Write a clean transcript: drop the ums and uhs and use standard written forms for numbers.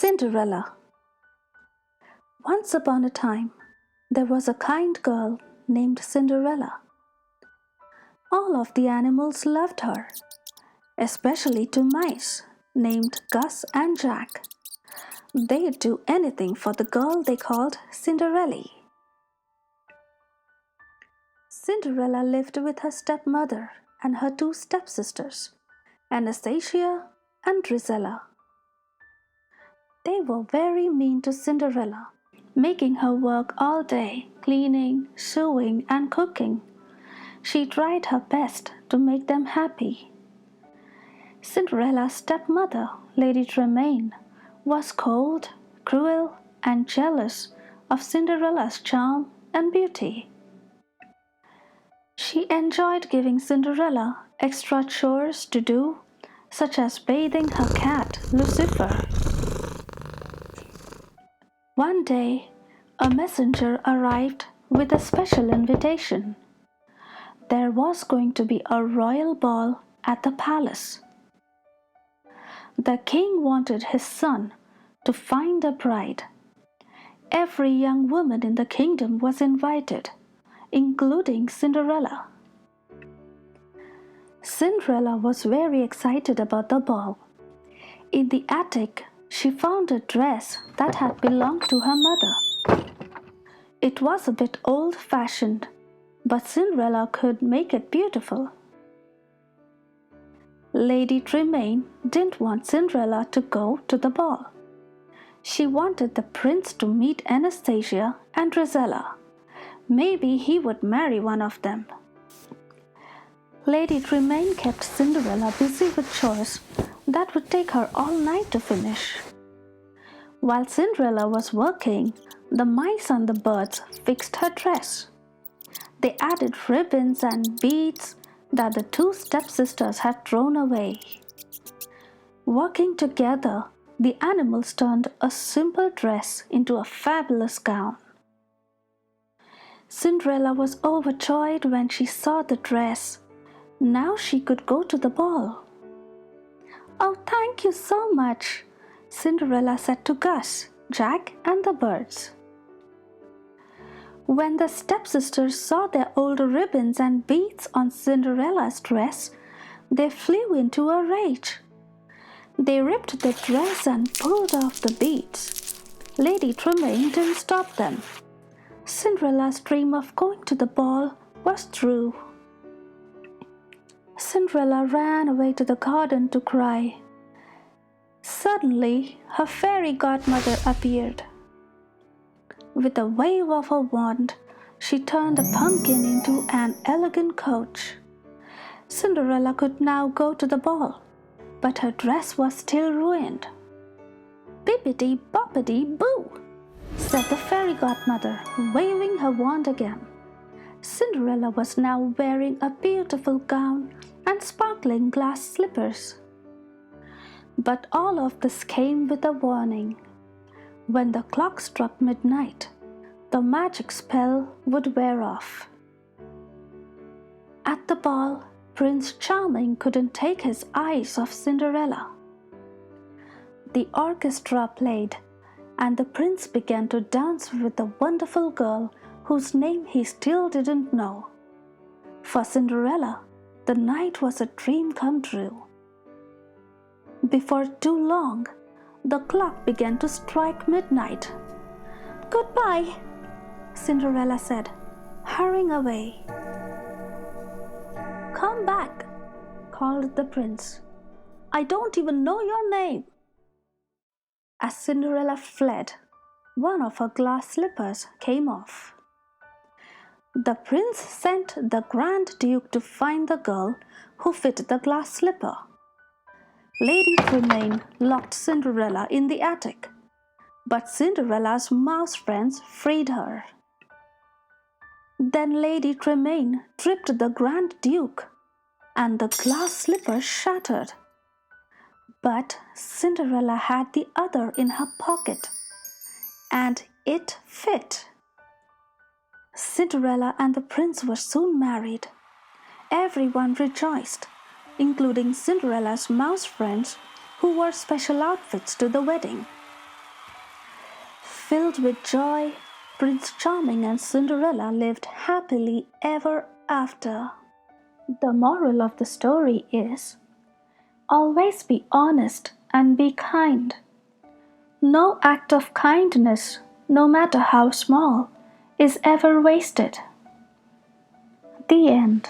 Cinderella. Once upon a time, there was a kind girl named Cinderella. All of the animals loved her, especially two mice named Gus and Jack. They'd do anything for the girl they called Cinderella. Cinderella lived with her stepmother and her two stepsisters, Anastasia and Drizella. They were very mean to Cinderella, making her work all day, cleaning, sewing, and cooking. She tried her best to make them happy. Cinderella's stepmother, Lady Tremaine, was cold, cruel, and jealous of Cinderella's charm and beauty. She enjoyed giving Cinderella extra chores to do, such as bathing her cat, Lucifer. One day, a messenger arrived with a special invitation. There was going to be a royal ball at the palace. The king wanted his son to find a bride. Every young woman in the kingdom was invited, including Cinderella. Cinderella was very excited about the ball. In the attic, she found a dress that had belonged to her mother. It was a bit old-fashioned, but Cinderella could make it beautiful. Lady Tremaine didn't want Cinderella to go to the ball. She wanted the prince to meet Anastasia and Drizella. Maybe he would marry one of them. Lady Tremaine kept Cinderella busy with chores that would take her all night to finish. While Cinderella was working, the mice and the birds fixed her dress. They added ribbons and beads that the two stepsisters had thrown away. Working together, the animals turned a simple dress into a fabulous gown. Cinderella was overjoyed when she saw the dress. Now she could go to the ball. "Oh, thank you so much," Cinderella said to Gus, Jack, and the birds. When the stepsisters saw their old ribbons and beads on Cinderella's dress, they flew into a rage. They ripped the dress and pulled off the beads. Lady Tremaine didn't stop them. Cinderella's dream of going to the ball was true. Cinderella ran away to the garden to cry. Suddenly, her fairy godmother appeared. With a wave of her wand, she turned a pumpkin into an elegant coach. Cinderella could now go to the ball, but her dress was still ruined. "Bippity boppity boo," said the fairy godmother, waving her wand again. Cinderella was now wearing a beautiful gown and sparkling glass slippers. But all of this came with a warning. When the clock struck midnight, the magic spell would wear off. At the ball, Prince Charming couldn't take his eyes off Cinderella. The orchestra played, and the prince began to dance with the wonderful girl whose name he still didn't know. For Cinderella, the night was a dream come true. Before too long, the clock began to strike midnight. "Goodbye," Cinderella said, hurrying away. "Come back," called the prince. "I don't even know your name." As Cinderella fled, one of her glass slippers came off. The prince sent the Grand Duke to find the girl who fit the glass slipper. Lady Tremaine locked Cinderella in the attic, but Cinderella's mouse friends freed her. Then Lady Tremaine tripped the Grand Duke, and the glass slipper shattered. But Cinderella had the other in her pocket, and it fit. Cinderella and the prince were soon married. Everyone rejoiced, including Cinderella's mouse friends who wore special outfits to the wedding. Filled with joy, Prince Charming and Cinderella lived happily ever after. The moral of the story is always be honest and be kind. No act of kindness, no matter how small, is ever wasted. The end.